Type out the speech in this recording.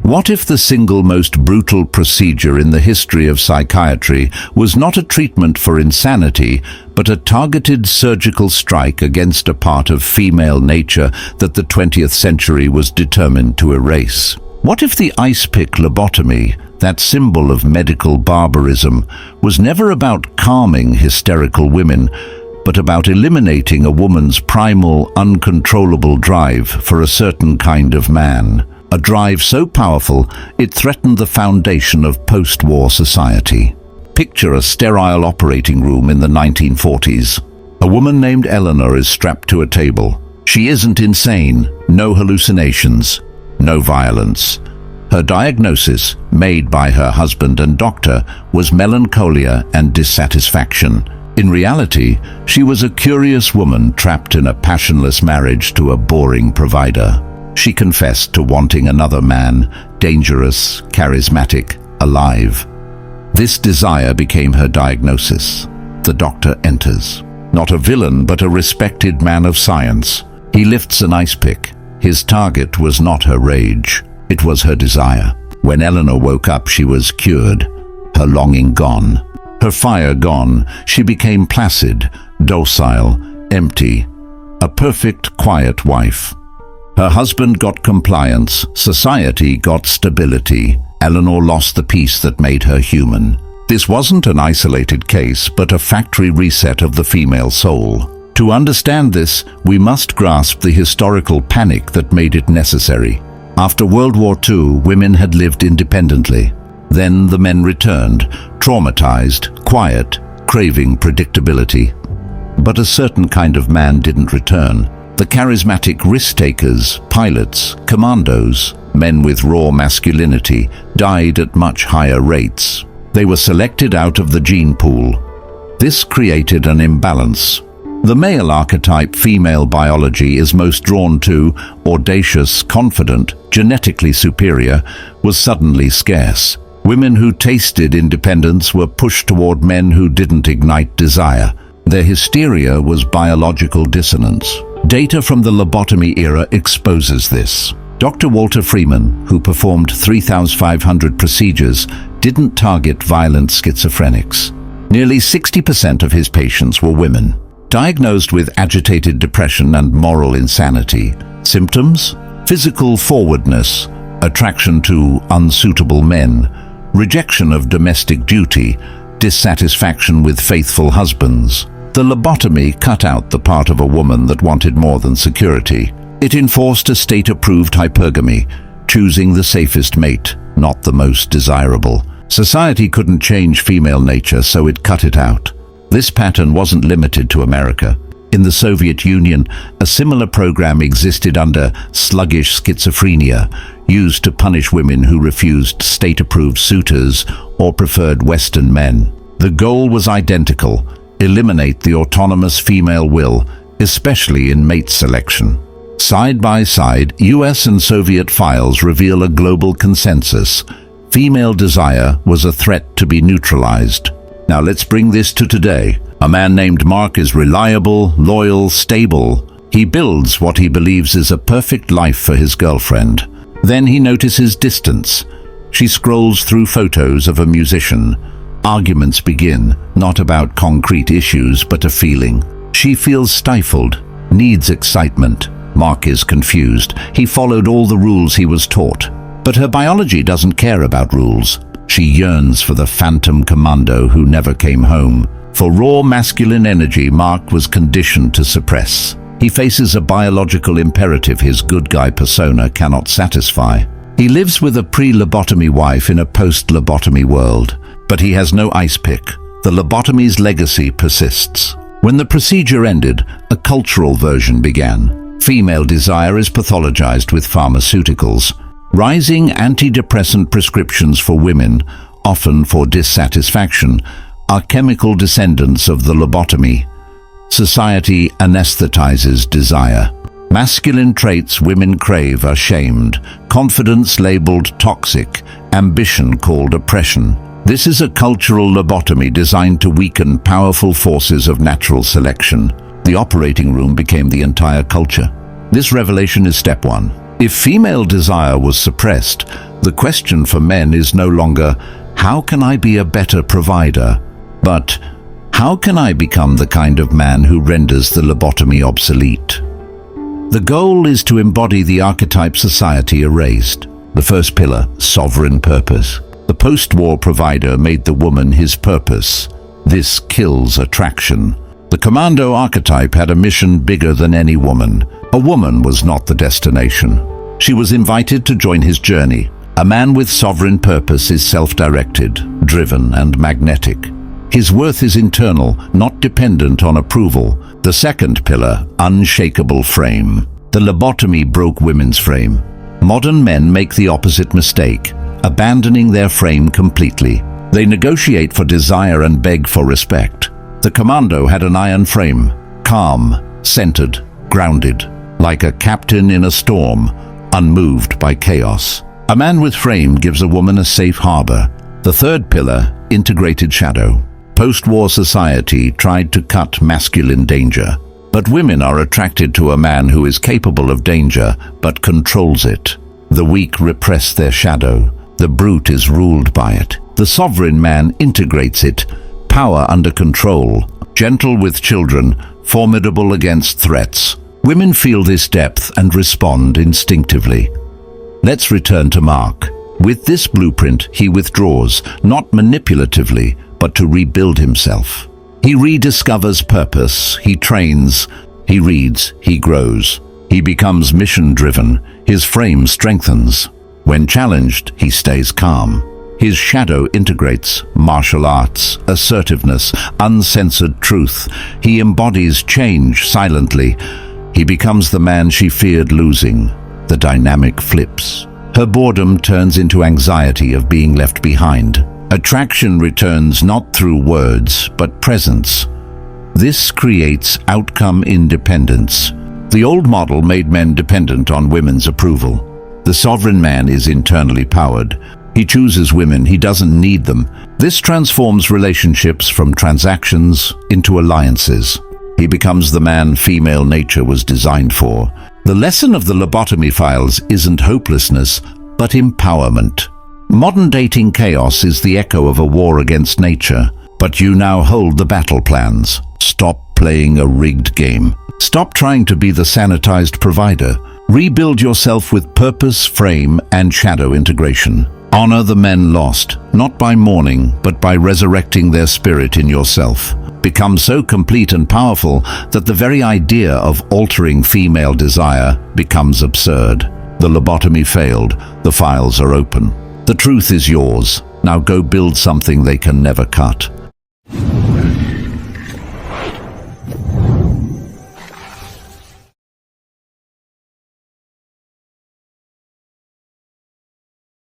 What if the single most brutal procedure in the history of psychiatry was not a treatment for insanity, but a targeted surgical strike against a part of female nature that the 20th century was determined to erase? What if the ice-pick lobotomy, that symbol of medical barbarism, was never about calming hysterical women, but about eliminating a woman's primal, uncontrollable drive for a certain kind of man? A drive so powerful it threatened the foundation of post-war society. Picture a sterile operating room in the 1940s. A woman named Eleanor is strapped to a table. She isn't insane, no hallucinations, no violence. Her diagnosis, made by her husband and doctor, was melancholia and dissatisfaction. In reality, she was a curious woman trapped in a passionless marriage to a boring provider. She confessed to wanting another man, dangerous, charismatic, alive. This desire became her diagnosis. The doctor enters. Not a villain, but a respected man of science. He lifts an ice pick. His target was not her rage. It was her desire. When Eleanor woke up, she was cured. Her longing gone. Her fire gone. She became placid, docile, empty. A perfect, quiet wife. Her husband got compliance, society got stability. Eleanor lost the peace that made her human. This wasn't an isolated case, but a factory reset of the female soul. To understand this, we must grasp the historical panic that made it necessary. After World War II, women had lived independently. Then the men returned, traumatized, quiet, craving predictability. But a certain kind of man didn't return. The charismatic risk-takers, pilots, commandos, men with raw masculinity, died at much higher rates. They were selected out of the gene pool. This created an imbalance. The male archetype female biology is most drawn to, audacious, confident, genetically superior, was suddenly scarce. Women who tasted independence were pushed toward men who didn't ignite desire. Their hysteria was biological dissonance. Data from the lobotomy era exposes this. Dr. Walter Freeman, who performed 3,500 procedures, didn't target violent schizophrenics. Nearly 60% of his patients were women, diagnosed with agitated depression and moral insanity. Symptoms? Physical forwardness, attraction to unsuitable men, rejection of domestic duty, dissatisfaction with faithful husbands. The lobotomy cut out the part of a woman that wanted more than security. It enforced a state-approved hypergamy, choosing the safest mate, not the most desirable. Society couldn't change female nature, so it cut it out. This pattern wasn't limited to America. In the Soviet Union, a similar program existed under sluggish schizophrenia, used to punish women who refused state-approved suitors or preferred Western men. The goal was identical: eliminate the autonomous female will, especially in mate selection. Side by side, US and Soviet files reveal a global consensus. Female desire was a threat to be neutralized. Now let's bring this to today. A man named Mark is reliable, loyal, stable. He builds what he believes is a perfect life for his girlfriend. Then he notices distance. She scrolls through photos of a musician. Arguments begin, not about concrete issues, but a feeling. She feels stifled, needs excitement. Mark is confused. He followed all the rules he was taught. But her biology doesn't care about rules. She yearns for the phantom commando who never came home. For raw masculine energy, Mark was conditioned to suppress. He faces a biological imperative his good guy persona cannot satisfy. He lives with a pre-lobotomy wife in a post-lobotomy world. But he has no ice pick. The lobotomy's legacy persists. When the procedure ended, a cultural version began. Female desire is pathologized with pharmaceuticals. Rising antidepressant prescriptions for women, often for dissatisfaction, are chemical descendants of the lobotomy. Society anesthetizes desire. Masculine traits women crave are shamed, confidence labeled toxic, ambition called oppression. This is a cultural lobotomy designed to weaken powerful forces of natural selection. The operating room became the entire culture. This revelation is step one. If female desire was suppressed, The question for men is no longer, how can I be a better provider? But, how can I become the kind of man who renders the lobotomy obsolete? The goal is to embody the archetype society erased. The first pillar, sovereign purpose. The post-war provider made the woman his purpose. This kills attraction. The commando archetype had a mission bigger than any woman. A woman was not the destination. She was invited to join his journey. A man with sovereign purpose is self-directed, driven, and magnetic. His worth is internal, not dependent on approval. The second pillar, unshakable frame. The lobotomy broke women's frame. Modern men make the opposite mistake, abandoning their frame completely. They negotiate for desire and beg for respect. The commando had an iron frame, calm, centered, grounded, like a captain in a storm, unmoved by chaos. A man with frame gives a woman a safe harbor. The third pillar, integrated shadow. Post-war society tried to cut masculine danger, but women are attracted to a man who is capable of danger but controls it. The weak repress their shadow. The brute is ruled by it. The sovereign man integrates it, power under control, gentle with children, formidable against threats. Women feel this depth and respond instinctively. Let's return to Mark. With this blueprint, he withdraws, not manipulatively, but to rebuild himself. He rediscovers purpose, he trains, he reads, he grows. He becomes mission-driven, his frame strengthens. When challenged, he stays calm. His shadow integrates martial arts, assertiveness, uncensored truth. He embodies change silently. He becomes the man she feared losing. The dynamic flips. Her boredom turns into anxiety of being left behind. Attraction returns not through words, but presence. This creates outcome independence. The old model made men dependent on women's approval. The sovereign man is internally powered. He chooses women, he doesn't need them. This transforms relationships from transactions into alliances. He becomes the man female nature was designed for. The lesson of the lobotomy files isn't hopelessness, but empowerment. Modern dating chaos is the echo of a war against nature, but you now hold the battle plans. Stop playing a rigged game. Stop trying to be the sanitized provider. Rebuild yourself with purpose, frame, and shadow integration. Honor the men lost, not by mourning, but by resurrecting their spirit in yourself. Become so complete and powerful that the very idea of altering female desire becomes absurd. The lobotomy failed. The files are open. The truth is yours. Now go build something they can never cut.